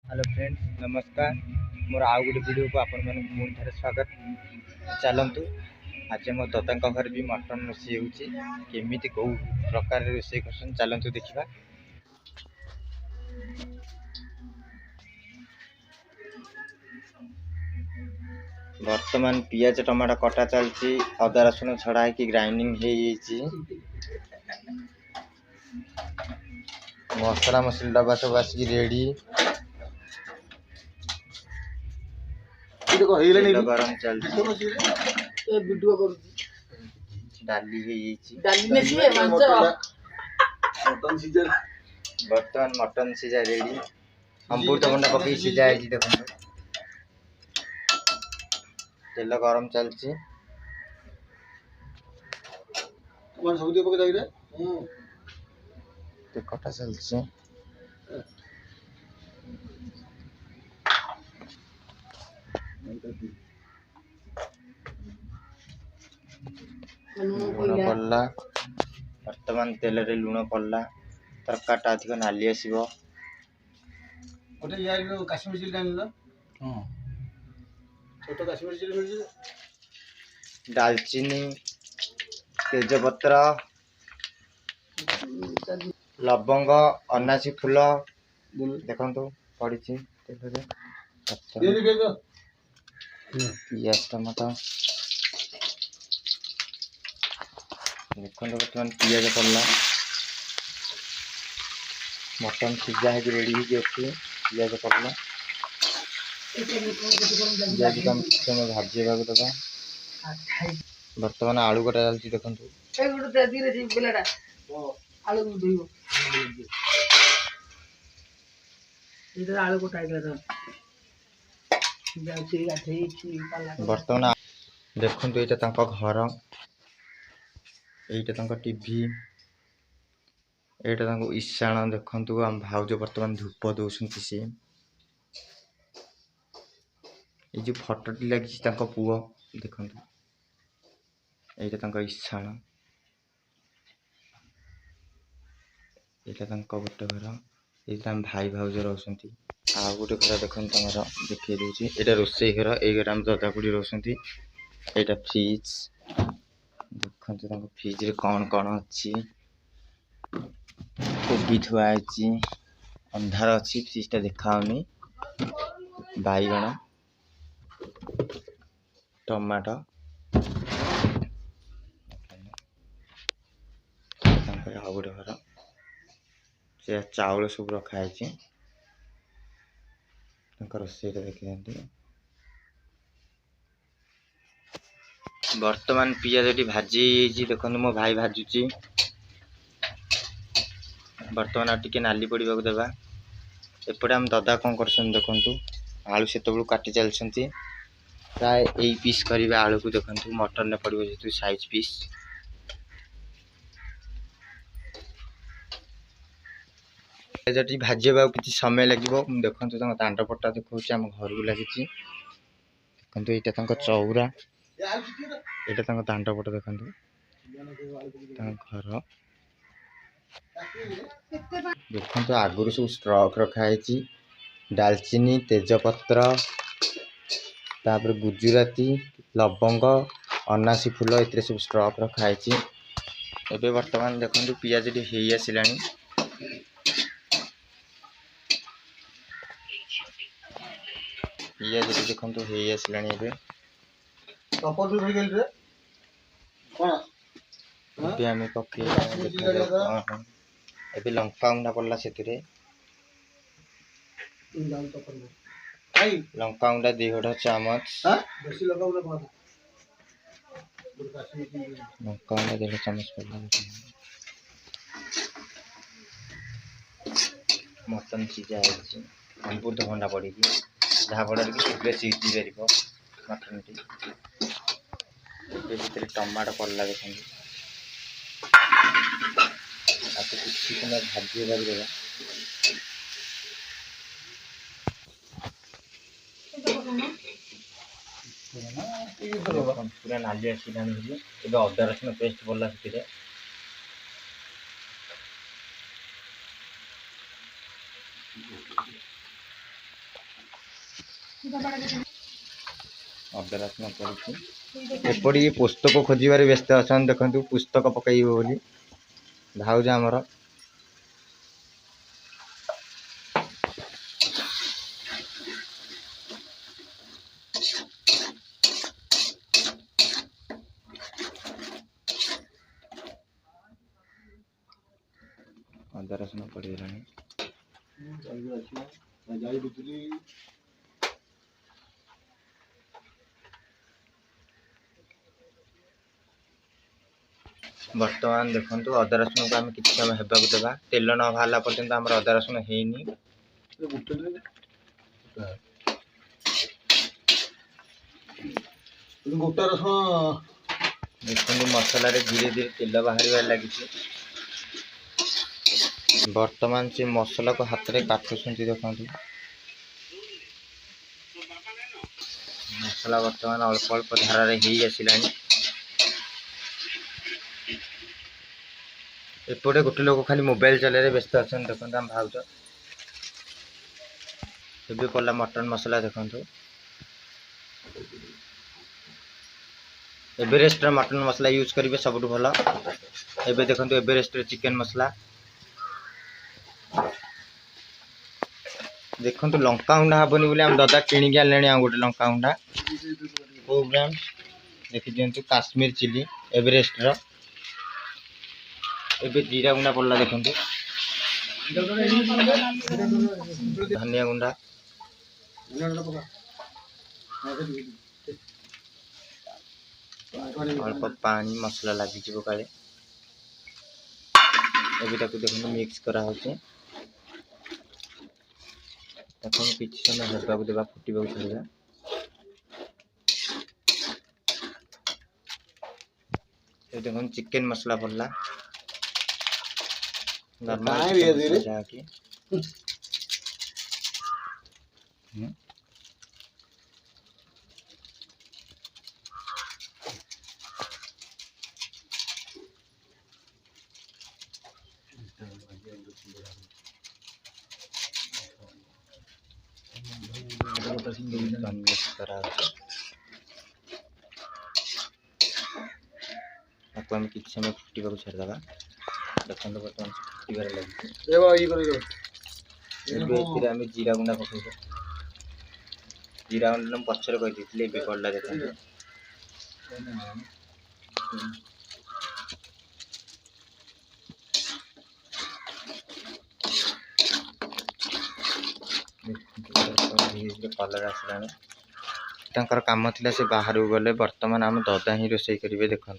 Hello friends, नमस्कार। मोर आउ गोटे वीडियो को आपण मन पुणी थे स्वागत। चलतु आज मो दादा घर भी मटन रोषे होमी कौ प्रकार रोषे कर चलतु देखा। वर्तमान पियाज टमाटो कटा चलती, अदा रसुण छड़ा कि ग्राइंडिंग मसला मसली डब्बा सब आसिक रेडी। गरम चलती डाली बर्तमान मटन सीझा रेडी। अमृतभंडा पकई सीझा देख तेल गरम चलती कटा चलती लुण पड़ला। वर्तमान तेल रे लुण पड़ला तरकाटा अधिक नाली आसो। काश्मीर चिली छोट काश्मीर चिली दालचीनी तेजपत्र लवंग अनासी फूल देखो पड़ी पियाज टमाटो देखो बर्तमान पियाज पड़ला। मटन सीझा है रेडी अच्छी पियाज पड़ला। पियाज को समय भाजी दबा। बर्तमान आलू कटा चलती देखो बर्तमान देखो यहाँ घर यहाँ टीवी यहाँ ईशान देखु आम भाउज बर्तमान धूप दौरान सी जो फटोटी लगी पुओ देखु यहाँ ईशान यहाँ गोटे घर ये भाई भाउज रोचे। आ गोटे घर देख देखिए दूसरी यहाँ रोसे घर घर आम दादा बुढ़ी रोचे। यहाँ फ्रिज देखते फ्रिज रे कौन कौन अच्छी कोबी थुआई अंधार अच्छी फ्रिज टा देखाऊनी बैगण टमाटो आ गोटे घर से चाउल सब रखाई रोसे देखते। वर्तमान पियाज भाजी देखो मो भाई भाजुची। वर्तमान आगे नाली पड़ा देवा। एपटे आम दादा कौन कर देखु आलू से काटी चलती प्राय यही पीस करेंगे आलू को देखु मटन में पड़ो जेहतु साइज पीस भाजी कि समय लगे देखो दांड पट्टा देखा आम घर को लगी देखो यहाँ चौरा यहाँ दांड पट देखो घर देखो आगुरी सब स्ट्रक रखाई डालचीनी तेजपत्र तापर गुजराती लवंग अनासी फूल ये सब स्ट्रक रखाई। एबे वर्तमान देखो पियाज हो आसला पियाज देखो हो आसला आम पकई ए लंका गुंडा पड़ा से लंका गुंडा 2 चामच लंका गुंडा 2 चामच पड़ा। मटन सीझा अमृतभंडा पड़ी जहाँ फल कि शीघ्र सीझी पार मटन टी टमाटो पड़ला देखो किसी भाजी देवा। पूरा नाली आसला अदा रसुण पेस्ट पड़ा से अदा रसुण पड़ी एपटे ये पुस्तक खोजार व्यस्त अच्छा देखो पुस्तक पकड़ बोली भाज आमर अदा रसुण पड़गला बर्तमान देखो अदा रसुण को आम कि समय होगा देवा तेल न बाहर पर्यंत आम अदा रसुण हैनी देखो मसला धीरे धीरे तेल बाहर लगी वर्तमान से मसला को हाथ में काटुंट देखो मसला वर्तमान अल्प अल्प धारा आसला एपटे गोटे लोक खाली मोबाइल चलाइए व्यस्त अच्छा देखो आम भाज ए पड़ा मटन मसला देखो एवरेस्ट मटन मसला यूज करेंगे सब भल एवं देखो एवरेस्ट चिकेन मसला देखो लंका गुंडा हेनी बोली आम दादा किणिक आने आ गोटे लंका गुंडा प्रोग्राम देखी दिंतु काश्मीर चिली एवरेस्ट एवं जीरा गुंडा पड़ा देखो धनिया गुंडा अल्प पानी मसला लगी काले देखो मिक्स करा कि समय होगा देवा फुटा छाड़ा देखो चिकेन मसला पड़ला जहाँकि आपको हम किसी समय फुटा छाड़देवा देखो बर्तमान फुटार लगे आम जीरा गुंडा पकड़ जीरा गुंडा पचर कही पड़ा देखो कलर आसला काम थिला से बाहर को गले वर्तमान आम ददा ही रोषे करेंगे देखो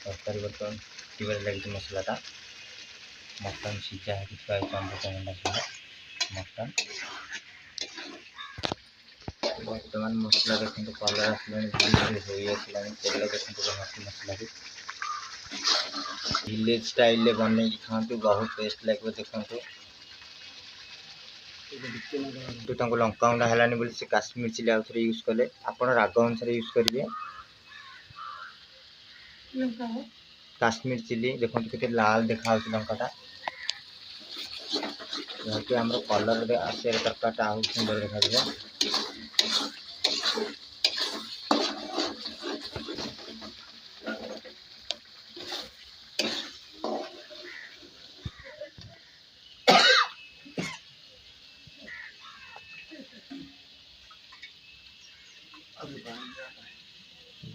तरकारी बर्तमान फुटार लगी मसलाटा मटन सीझा मटन वर्तमान मसला देखो कलर आसला तेल देखो मसला विलेज स्टाइल बन खातु बहुत टेस्ट लगे देखो लंका गुंडा है बोली से काश्मीर चिली आउ थे यूज कले आप राग अनुसार यूज करेंगे काश्मीर चिली देखो कितने लाल देखा लंकाटा जहाँकि आम कलर आसे तरकारी आउ सुंदर देखा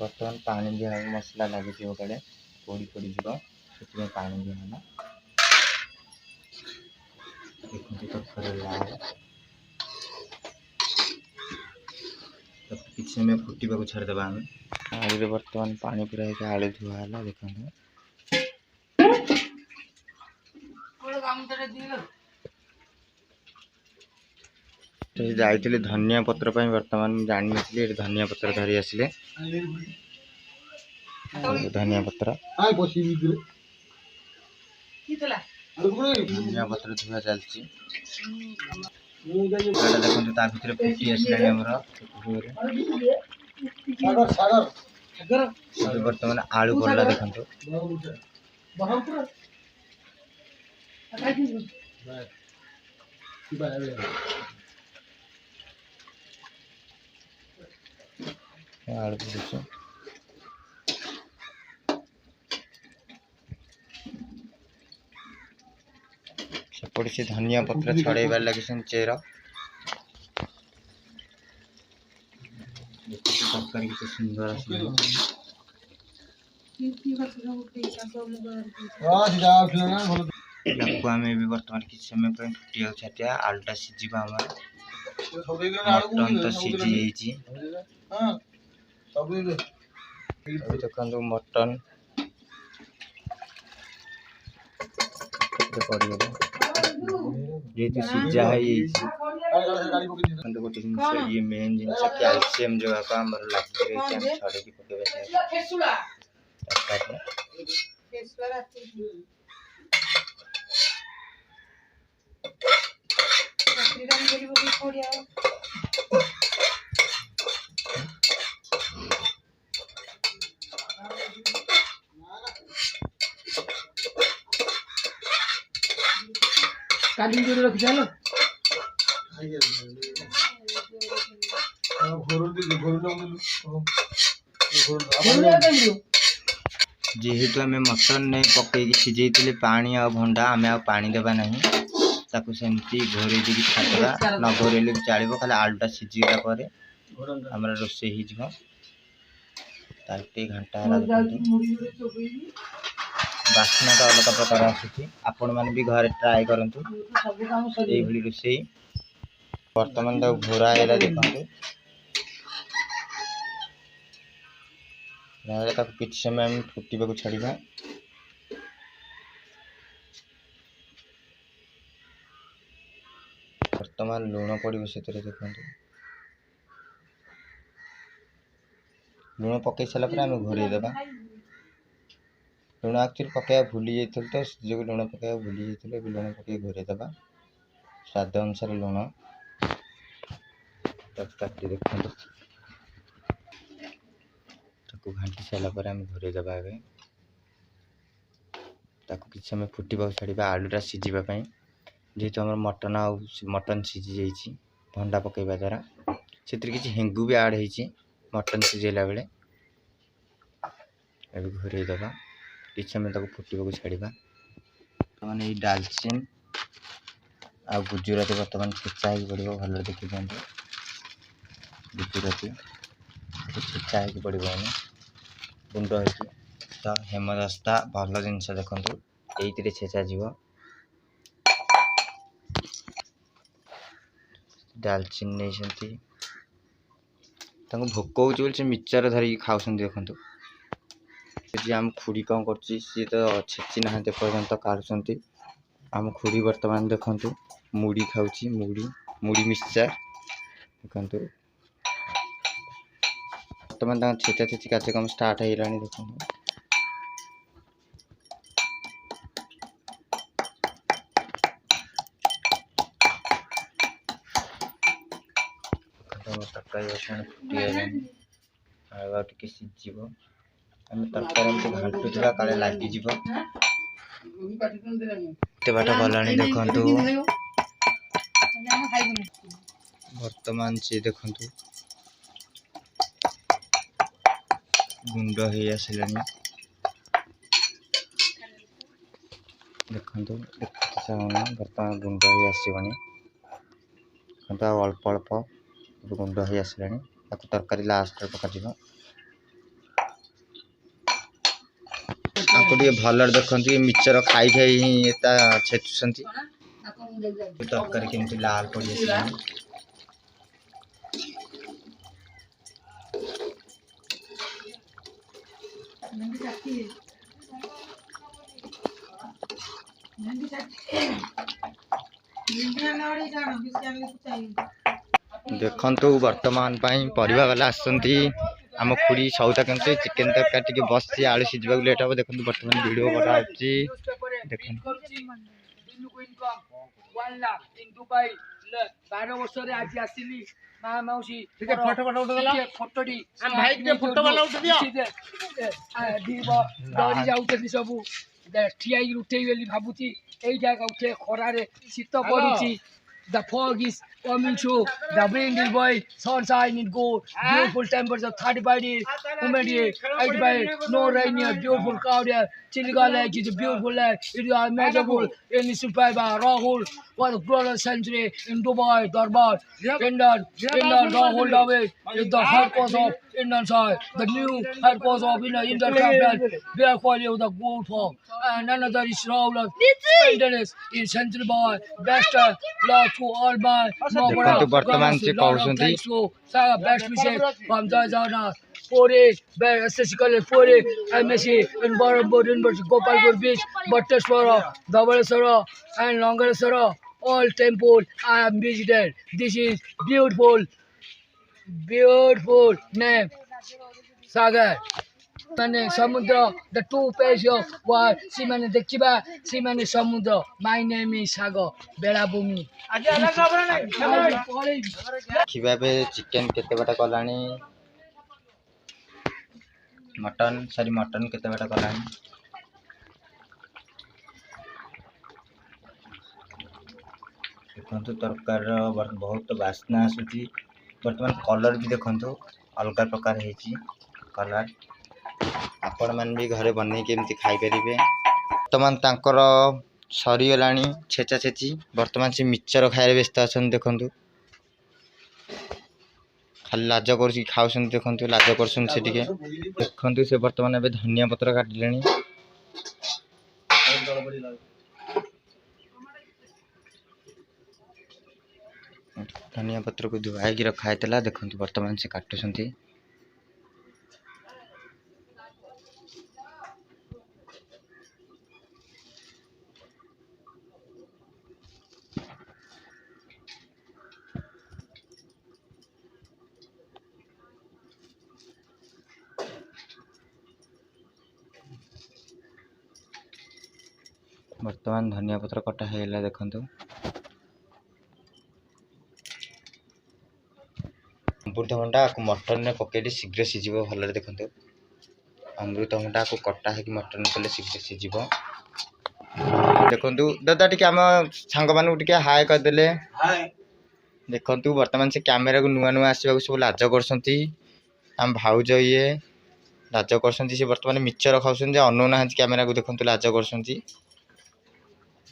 बर्तमान पानी दिया मसला लगी कड़े पोड़ी पोड़ी जीव से पानी दिया कि समय फुटा छाड़देवा आम आलू बर्तमान पानी पूरा आलू धुआ देखो जाइए धनिया पत्र बर्तमान जानी नी धनिया पत्र धरी आसिले धनिया पत्र धनिया पत्र धुआ चलती देखो ता भर फुटी आसला बर्तमान आलू पड़ला देखो आलू पड़ुछ सेपटे से धनिया पत्र छड़ेबार लगे चेर तरकारी के सुंदर आम भी बर्तमान किसी समय फुटिया छाटिया आलूटा सीझा आम मटन तो सीझी देखो मटन जेहेतु सीझा गोटे जिन ये मेन जिनस कैल्शियम जो आम लगी रही छड़े पकेबा जेहेतु आम मटन नहीं पकईकि सीझे पानी आ भंडा आम पानी देवा ना सेमती घोरे दी छाड़ा न घोरेले भी चलो खाली आलूटा सीझीगला आम रोसे घंटा बास्ना तो अलग प्रकार आसूँ आपण मैंने भी घरे ट्राए करूँ ये रोसे बर्तमान घोरा है देखते किसी समय आम फुटा छाड़ा बर्तमान लुण पड़ो से देखते लुण पकई सारापर आम घोरेदेबा लुण एक्चुअली पकड़ा भूली जाइए तो जो लुण पकड़ा भूली जाइए लुण पकई घोरेदेबा स्वाद अनुसार लुण काटी देखते घाटी सारापर आम घोरेदेबा किसी समय फुटा छाड़ा आलूटा सीझापी जेहेतु आम मटन सीझी जाइए भंडा पकईवा द्वारा से किसी हेंगू भी आड हो मटन सीझेला बेले घोरेदेबा किसी समय फुटा छाड़ा मैंने ये डालचीन आ गुजराती बर्तमान छेचा पड़ो भल देखी दिखाते गुजराती छेचा पड़ो गुंड हो हेमदस्ता भल जिनस देखो ये छेचा जीव डालचीन नहीं भोक हो मिचर धरिकी खाऊँ देखो जी आम खुड़ी कौन कर तो छेची ना पर्यंत काढ़ुंट आम खुड़ी बर्तमान देखु मुड़ी खाऊँ मुड़ी मिक्सचर देखो बर्तमान छेचा छेची कार्यक्रम स्टार्ट हो देखो तरकारी फुटी सीझ आम तरकारी घाटुला काले लगिज बाट गला देखु बर्तमान से देखु गुंड हो आसला देखु बर्तमान गुंड हो आसबनी अल्प अल्प गुंड हो आसला तरकारी लास्ट पकाज आपको भल देखते मिचर खाई खाई छेचुं तरकारी केमती लाल पड़ी आसला देखु बर्तमान परिवा वाला आसती आम खुड़ी सौदा के चिकेन तरकारी टी बस आलू सीझा लेट हम देखो बर्तमान वीडियो बना माउसी ठीक है फोटो फोटो उठ गला फोटोडी हम भाई के फोटो वाला उठ दियो डरी जाउते सब ठिया उठे बेली भाबुची एई जागा उठे खरा रे शीत पडुची the fog is coming through the wind is blowing sunshine is good beautiful temperature 35 degrees humidity 85 no rain here beautiful crowd here chilika lake is a beautiful lake it is immeasurable in inspired by Rahul for the glorious century in Dubai Darbar Indian Rahul David is the headquarters of Indian side the new headquarters of Indian capital where quality of the good form and another is Rahul maintenance in century boy best love to all by देखो वर्तमान से कहउछंती सारा best wishes from Jai Jagannath Puri best SSC Puri MSc in Barampur University Gopalpur Beach Bhatteshwara Dhabaleswara and Langaleswara all temple I have visited this is beautiful name Sagar माने समुद्र द टू पेज ऑफ वार सी माने देखिबा सी माने समुद्र माय नेम इज सागर बेलाभूमि देखिबा बे चिकन केते बटा कलानी मटन केते बटा कलानी देखंतु तरकार बहुत वासना आसुची वर्तमान कलर भी देखंतु अलग प्रकार हेची कलर आपण मान भी घरे बनै केमती खाई परिबे वर्तमान तांकर सरी गलानी छेचा छेची वर्तमान से मिक्सचर खाइरे व्यस्त अछन देखंतु खाली लाज करसी खाउसन देखंतु लाज करसन से टिके देखंतु से वर्तमान एबे धनिया पत्र काटिलेनी धनिया पत्र को धुआई की रखा हैतला देखंतु वर्तमान से काटुसंती वर्तमान धनिया पत्र कटा हैला देखंतु अमृतभंडा को मटन ने पकेटी शीघ्र सिजिबो भले देखंतु अमृतभंडा को कटा है कि मटन कले शीघ्र सिजिबो देखंतु दादा टिके हम संग मानु टिके हाय कर देले हाय देखंतु वर्तमान से कैमरा को नुआ नुआ आसीबा को सब लाज करसंती हम भाउज ये लाज करसंती से वर्तमान मिक्सचर खाउसन जे अनु ना कैमरा को देखंतु लाज करसंती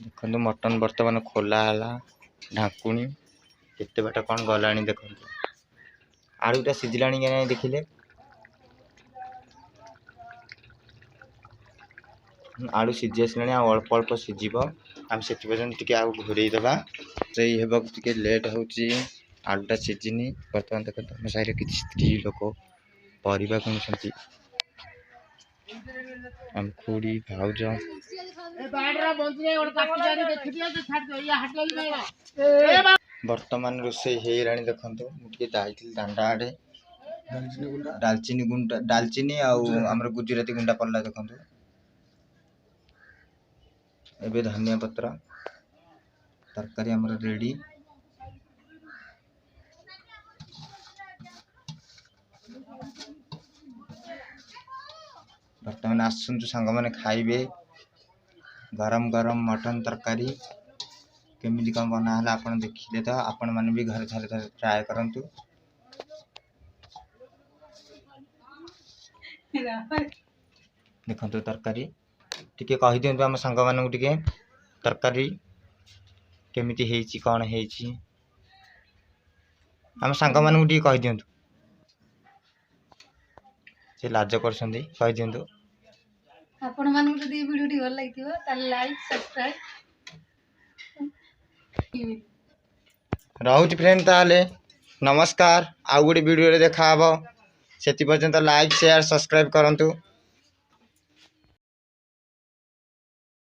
देखंतु मटन वर्तमान खोला हला ढाकुणी केते बाटा कोन गलाणी देखंतु आलूटा सिझलाणी के नहीं देखिले आलू सिझी आसलाणी अल्प अल्प सिझीब आम से टिके आ घोड़े दबा से हेबा टिके लेट होची आलूटा सिझिनी वर्तमान देखंतु हम साइरे किछि स्त्री लोक परिबा कोनसंती हम खुड़ी भाउज वर्तमान रोसे हेरानी देखंतु मुटिके जाइथिल दांडा आडे दालचीनी आउ हमर गुजराती गुंडा पल्ला देखंतु एबे धनिया पत्र तरकारी हमर रेडी वर्तमान आसुंतु संग माने खाइबे गरम गरम मटन तरकारी केमिति कम बना हला आपण देखिले तो आपण माने भी घर थारे थारे ट्राई करंतु देखंतु तरकारी टिके कहि दियंतु हम संग मानू टिके तरकारी केमिति हेची कोन हेची हम संग मानू टिके कहि दियंतु से लाज करसंदी कहि दियंतु आपण मानू जदी वीडियो टी भल लागिथिबो त लाइक सब्सक्राइब राहुल फ्रेंड ताले नमस्कार आउ गुडी वीडियो रे देखा हबो सेति पर्यंत लाइक शेयर सब्सक्राइब करंतु।